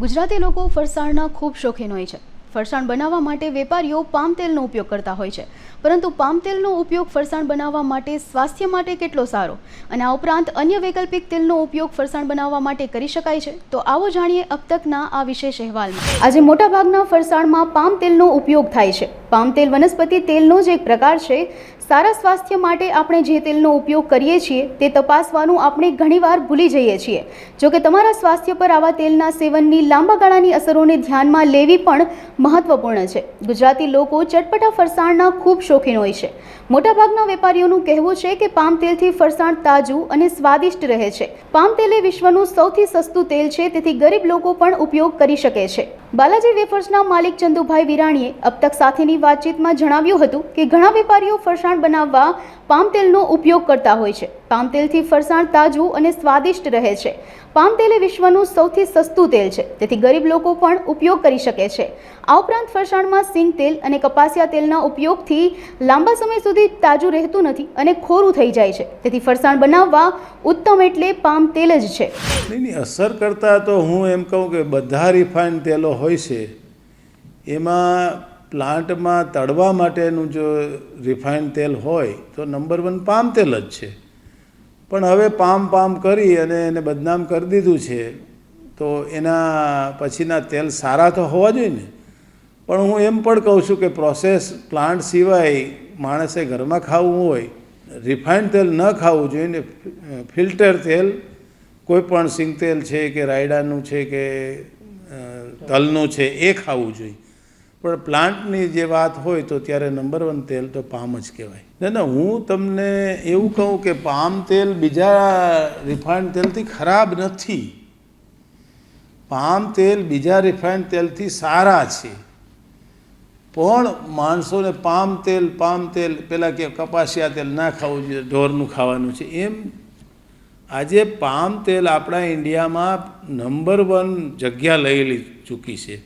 ગુજરાતી લોકો ફરસાણના ખૂબ શોખીન હોય છે। ફરસાણ બનાવવા માટે વેપારીઓ પામ તેલનો ઉપયોગ કરતા હોય છે, પરંતુ પામ તેલનો ઉપયોગ ફરસાણ બનાવવા માટે સ્વાસ્થ્ય માટે કેટલો સારો અને આ ઉપરાંત અન્ય વૈકલ્પિક તેલનો ઉપયોગ ફરસાણ બનાવવા માટે કરી શકાય છે, તો આવો જાણીએ अब तकના આ વિશેષ અહેવાલમાં। આજે મોટાભાગના ફરસાણમાં પામ તેલનો ઉપયોગ થાય છે। પામ તેલ વનસ્પતિ તેલનો જ એક પ્રકાર છે। સારા સ્વાસ્થ્ય માટે આપણે જે તેલનો ઉપયોગ કરીએ છીએ તે તપાસવાનું આપણે ઘણીવાર ભૂલી જઈએ છીએ। જો કે તમારા સ્વાસ્થ્ય પર આવા તેલના સેવનની લાંબા ગાળાની અસરોને ધ્યાનમાં લેવી પણ મહત્વપૂર્ણ છે। ગુજરાતી લોકો ચટપટા ફરસાણના ખૂબ શોખીન હોય છે। મોટાભાગના વેપારીઓનું કહેવું છે કે પામ તેલથી ફરસાણ તાજું અને સ્વાદિષ્ટ રહે છે। પામ તેલ એ વિશ્વનું સૌથી સસ્તું તેલ છે, તેથી ગરીબ લોકો પણ ઉપયોગ કરી શકે છે। બાલાજી વેફર્સના માલિક ચંદુભાઈ વિરાણીએ अब तक સાથેની વાતચીતમાં જણાવ્યું હતું કે ઘણા વેપારીઓ ફરસાણ બનાવવા પામ તેલનો ઉપયોગ કરતા હોય છે। પામ તેલથી ફરસાણ તાજું અને સ્વાદિષ્ટ રહે છે। પામ તેલ એ વિશ્વનું સૌથી સસ્તું તેલ છે, તેથી ગરીબ લોકો પણ ઉપયોગ કરી શકે છે। આ ઉપરાંત ફરસાણમાં સિંગ તેલ અને કપાસિયા તેલના ઉપયોગથી લાંબા સમય સુધી તાજું રહેતું નથી અને ખોરું થઈ જાય છે, તેથી ફરસાણ બનાવવા ઉત્તમ એટલે પામ તેલ જ છે। નહીં અસર કરતાં તો હું એમ કહું કે બધા રિફાઇન્ડ તેલો હોય છે એમાં પ્લાન્ટમાં તળવા માટેનું જો રિફાઇન્ડ તેલ હોય તો નંબર 1 પામ તેલ જ છે। પણ હવે પામ કરી અને એને બદનામ કરી દીધું છે, તો એના પછીના તેલ સારા તો હોવા જોઈએ ને। પણ હું એમ પણ કહું છું કે પ્રોસેસ પ્લાન્ટ સિવાય માણસે ઘરમાં ખાવું હોય, રિફાઇન્ડ તેલ ન ખાવું જોઈએ ને ફિલ્ટર તેલ કોઈ પણ સિંગ તેલ છે કે રાયડાનું છે કે તલનું છે એ ખાવું જોઈએ। પણ પ્લાન્ટની જે વાત હોય તો ત્યારે નંબર 1 તેલ તો પામ જ કહેવાય। ના હું તમને એવું કહું કે પામ તેલ બીજા રિફાઇન્ડ તેલથી ખરાબ નથી। પામ તેલ બીજા રિફાઇન્ડ તેલથી સારા છે, પણ માણસોને પામ તેલ પેલા કે કપાસિયા તેલ ના ખાવું જોઈએ, ઢોરનું ખાવાનું છે એમ। આજે પામ તેલ આપણા ઇન્ડિયામાં નંબર 1 જગ્યા લઈ ચૂકી છે।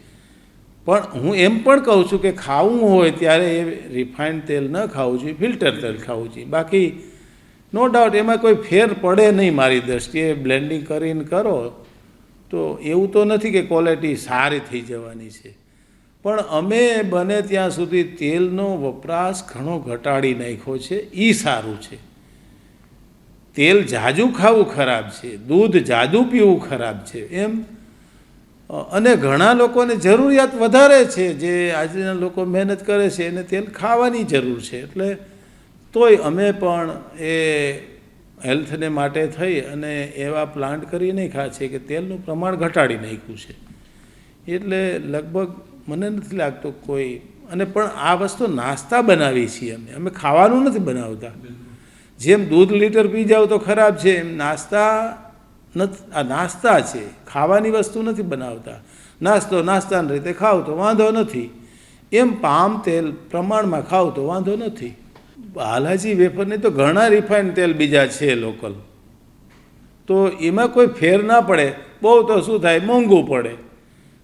પણ હું એમ પણ કહું છું કે ખાવું હોય ત્યારે એ રિફાઇન્ડ તેલ ન ખાવું જોઈએ, ફિલ્ટર તેલ ખાવું જોઈએ। બાકી નો ડાઉટ એમાં કોઈ ફેર પડે નહીં મારી દૃષ્ટિએ। બ્લેન્ડિંગ કરીને કરો તો એવું તો નથી કે ક્વોલિટી સારી થઈ જવાની છે, પણ અમે બને ત્યાં સુધી તેલનો વપરાશ ઘણો ઘટાડી નાખ્યો છે, એ સારું છે। તેલ જાજુ ખાવું ખરાબ છે, દૂધ જાજુ પીવું ખરાબ છે એમ। અને ઘણા લોકોને જરૂરિયાત વધારે છે, જે આજના લોકો મહેનત કરે છે એને તેલ ખાવાની જરૂર છે, એટલે તોય અમે પણ એ હેલ્થને માટે થઈ અને એવા પ્લાન્ટ કરી નાખ્યા છે કે તેલનું પ્રમાણ ઘટાડી નાખ્યું છે। એટલે લગભગ મને નથી લાગતું કોઈ, અને પણ આ વસ્તુ નાસ્તા બનાવીએ છીએ અમે ખાવાનું નથી બનાવતા। જેમ દૂધ લીટર પી જાવ તો ખરાબ છે, એમ નાસ્તા નથી, આ નાસ્તા છે, ખાવાની વસ્તુ નથી બનાવતા। નાસ્તાની રીતે ખાવ તો વાંધો નથી, એમ પામ તેલ પ્રમાણમાં ખાવ તો વાંધો નથી। બાલાજી વેફરની તો ઘણા રિફાઇન્ડ તેલ બીજા છે લોકલ, તો એમાં કોઈ ફેર ના પડે। બહુ તો શું થાય, મોંઘું પડે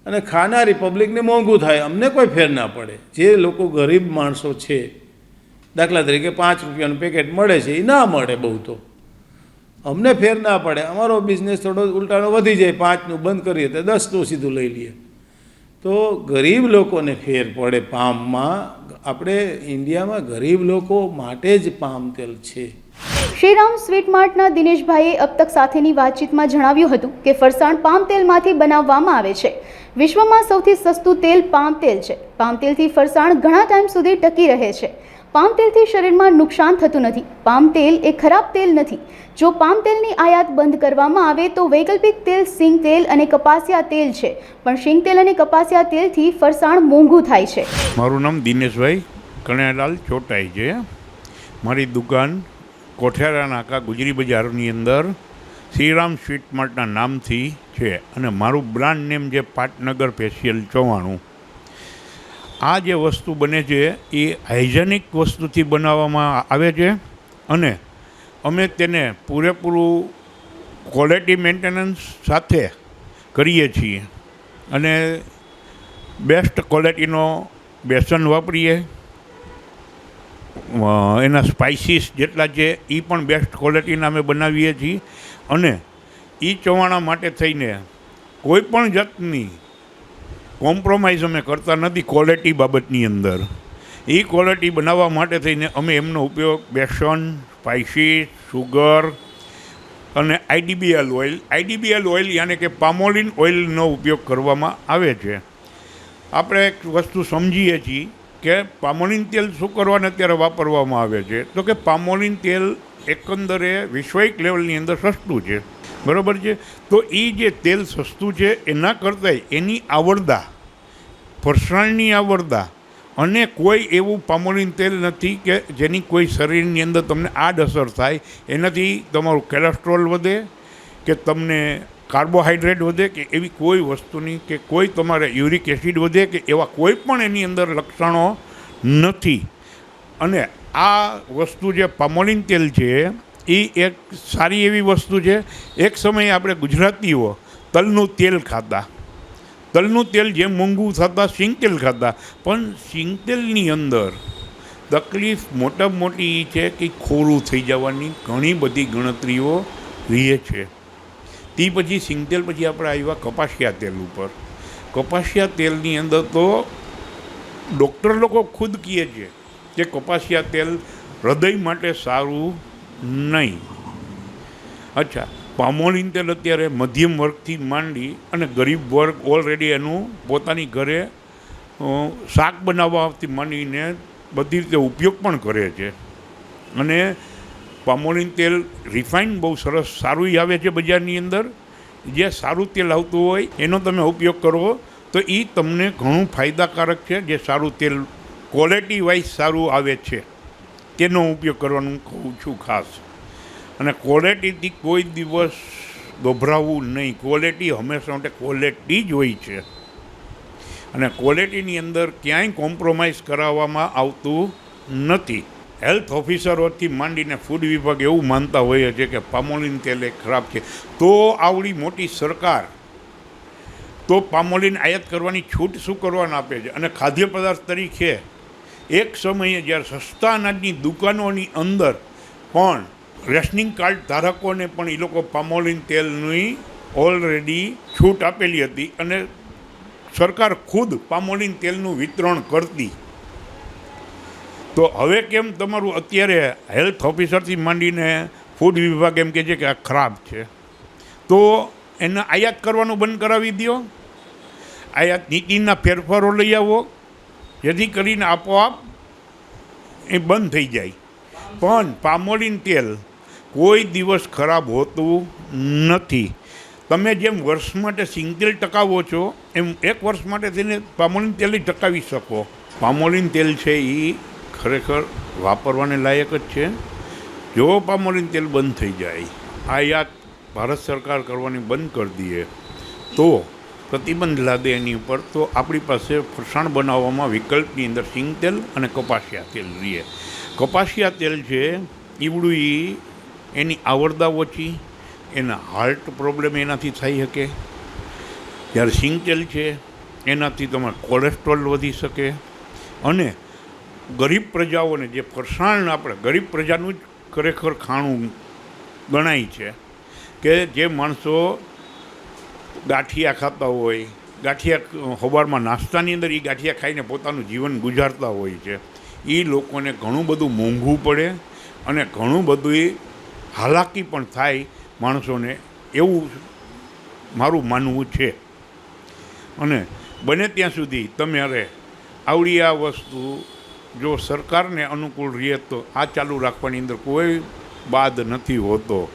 અને ખાનારી પબ્લિકને મોંઘું થાય, અમને કોઈ ફેર ના પડે। જે લોકો ગરીબ માણસો છે, દાખલા તરીકે 5 રૂપિયાનું પેકેટ મળે છે એ ના મળે, બહુ તો અમને ફેર ના પડે। અમારો બિઝનેસ થોડો ઉલટાનો વધી જાય, 5નું બંધ કરીએ તો 10નું સીધું લઈ લઈએ, તો ગરીબ લોકોને ફેર પડે પામમાં। આપણે ઇન્ડિયામાં ગરીબ લોકો માટે જ પામ તેલ છે। શ્રીરામ સ્વીટ માર્ટના દિનેશભાઈએ अब तक સાથેની વાતચીતમાં જણાવ્યું હતું કે ફરસાણ પામ તેલમાંથી બનાવવામાં આવે છે। વિશ્વમાં સૌથી સસ્તું તેલ પામ તેલ છે। પામ તેલથી ફરસાણ ઘણા ટાઈમ સુધી ટકી રહે છે। પામ તેલથી શરીરમાં નુકસાન થતું નથી। પામ તેલ એ ખરાબ તેલ નથી। જો પામ તેલની આયાત બંધ કરવામાં આવે તો વૈકલ્પિક તેલ સિંગ તેલ અને કપાસિયા તેલ છે, પણ સિંગ તેલ અને કપાસિયા તેલથી ફરસાણ મોંઘું થાય છે। મારું નામ દિનેશભાઈ કનૈયાલાલ ચોટાઈ છે। મારી દુકાન કોઠિયારા નાકા ગુજરી બજારની અંદર શ્રીરામ સ્વીટ માર્ટના નામથી છે, અને મારું બ્રાન્ડ નેમ છે પાટનગર સ્પેશિયલ 94। આ જે વસ્તુ બને છે એ હાઇજેનિક વસ્તુથી બનાવવામાં આવે છે, અને અમે તેને પૂરેપૂરું ક્વોલિટી મેન્ટેનન્સ સાથે કરીએ છીએ, અને બેસ્ટ ક્વોલિટીનો બેસન વાપરીએ। એના સ્પાઇસીસ જેટલા છે એ પણ બેસ્ટ ક્વોલિટીના અમે બનાવીએ છીએ, અને એ ચવાણા માટે થઈને કોઈ પણ જાતની કોમ્પ્રોમાઇઝ અમે કરતા નથી ક્વોલિટી બાબતની અંદર. એ ક્વોલિટી બનાવવા માટે થઈને અમે એમનો ઉપયોગ બેસન, સ્પાઇસીસ, સુગર અને આઈડીબીએલ ઓઇલ યાને કે પામોલિન ઓઇલનો ઉપયોગ કરવામાં આવે છે. આપણે એક વસ્તુ સમજીએ છીએ કે પામોલિન તેલ શું કરવાને અત્યારે વાપરવામાં આવે છે, તો કે પામોલિન તેલ એકંદરે વૈશ્વિક લેવલની અંદર સસ્તું છે, બરાબર છે. તો એ જે તેલ સસ્તું છે એના કરતાંય એની આવરદા, ફરસાણની આવરદા અને કોઈ એવું પામોલિન તેલ નથી કે જેની કોઈ શરીરની અંદર તમને આડઅસર થાય. એનાથી તમારું કોલેસ્ટ્રોલ વધે કે તમને કાર્બોહાઈડ્રેટ વધે કે એવી કોઈ વસ્તુની, કે કોઈ તમારે યુરિક એસિડ વધે કે એવા કોઈ પણ એની અંદર લક્ષણો નથી. અને આ વસ્તુ જે પામોલિન તેલ છે એ એક સારી એવી વસ્તુ છે. એક સમયે આપણે ગુજરાતીઓ તલનું તેલ ખાતા, તલનું તેલ જેમ મોંઘું થતા સિંગતેલ ખાતા, પણ સિંગતેલની અંદર તકલીફ મોટામાં મોટી એ છે કે ખોરું થઈ જવાની ઘણી બધી ગણતરીઓ રહે છે. તે પછી સિંગતેલ પછી આપણે આવ્યા કપાસિયા તેલ ઉપર. કપાસિયા તેલની અંદર તો ડૉક્ટર લોકો ખુદ કહે છે કે કપાસિયા તેલ હૃદય માટે સારું નહીં. અચ્છા, પામોલિન તેલ અત્યારે મધ્યમ વર્ગથી માંડી અને ગરીબ વર્ગ ઓલરેડી એનું પોતાની ઘરે શાક બનાવવાથી માંડીને બધી રીતે ઉપયોગ પણ કરે છે. અને પામોલિન તેલ રિફાઇન બહુ સરસ સારું આવે છે બજારની અંદર. જે સારું તેલ આવતું હોય એનો તમે ઉપયોગ કરો તો એ તમને ઘણું ફાયદાકારક છે. જે સારું તેલ ક્વોલિટી વાઇઝ સારું આવે છે તેનો ઉપયોગ કરવાનું કહું છું ખાસ. અને ક્વોલિટીથી કોઈ દિવસ ગભરાવવું નહીં. ક્વોલિટી હંમેશા માટે ક્વોલિટી જ હોય છે. અને ક્વોલિટીની અંદર ક્યાંય કોમ્પ્રોમાઇઝ કરાવવામાં આવતું નથી. હેલ્થ ઓફિસરોથી માંડીને ફૂડ વિભાગ એવું માનતા હોય છે કે પામોલિન તેલ એ ખરાબ છે. તો આવડી મોટી સરકાર તો પામોલિન આયાત કરવાની છૂટ શું કરવાના આપે છે? અને ખાદ્ય પદાર્થ તરીકે એક સમયે જ્યારે સસ્તા અનાજની દુકાનોની અંદર પણ રેશનિંગ કાર્ડ ધારકોને પણ એ લોકો પામોલિન તેલની ઓલરેડી છૂટ આપેલી હતી અને સરકાર ખુદ પામોલિન તેલનું વિતરણ કરતી. તો હવે કેમ તમારું અત્યારે હેલ્થ ઓફિસરથી માંડીને ફૂડ વિભાગ એમ કહે છે કે આ ખરાબ છે? તો એને આયાત કરવાનું બંધ કરાવી દો. આયાત નીતિના ફેરફારો લઈ આવો જેથી કરીને આપોઆપ એ બંધ થઈ જાય. પણ પામોલિન તેલ કોઈ દિવસ ખરાબ હોતું નથી. તમે જેમ વર્ષ માટે સિંગતેલ ટકાવો છો એમ એક વર્ષ માટે થઈને પામોલિન તેલ ટકાવી શકો. પામોલિન તેલ છે એ ખરેખર વાપરવાને લાયક જ છે. જો પામોલિન તેલ બંધ થઈ જાય, આયાત ભારત સરકાર કરવાની બંધ કરી દઈએ, તો પ્રતિબંધ લાદે એની ઉપર, તો આપણી પાસે ફરસાણ બનાવવામાં વિકલ્પની અંદર સિંગતેલ અને કપાસિયા તેલ રહીએ. કપાસિયા તેલ છે ઈવડું એની આવરદા ઓછી, એના હાર્ટ પ્રોબ્લેમ એનાથી થઈ શકે. જ્યારે સિંગતેલ છે એનાથી તમારે કોલેસ્ટ્રોલ વધી શકે. અને ગરીબ પ્રજાઓને જે ફરસાણ આપણે ગરીબ પ્રજાનું જ ખરેખર ખાણું ગણાય છે કે જે માણસો ગાંઠિયા ખાતા હોય, ગાંઠિયા સવારમાં નાસ્તાની અંદર એ ગાંઠિયા ખાઈને પોતાનું જીવન ગુજારતા હોય છે, એ લોકોને ઘણું બધું મોંઘું પડે અને ઘણું બધું હાલાકી પણ થાય માણસોને, એવું મારું માનવું છે. અને બને ત્યાં સુધી તમારે આવડી આ વસ્તુ જો સરકારને અનુકૂળ રહે તો આ ચાલુ રાખવાની અંદર કોઈ બાદ નથી હોતો.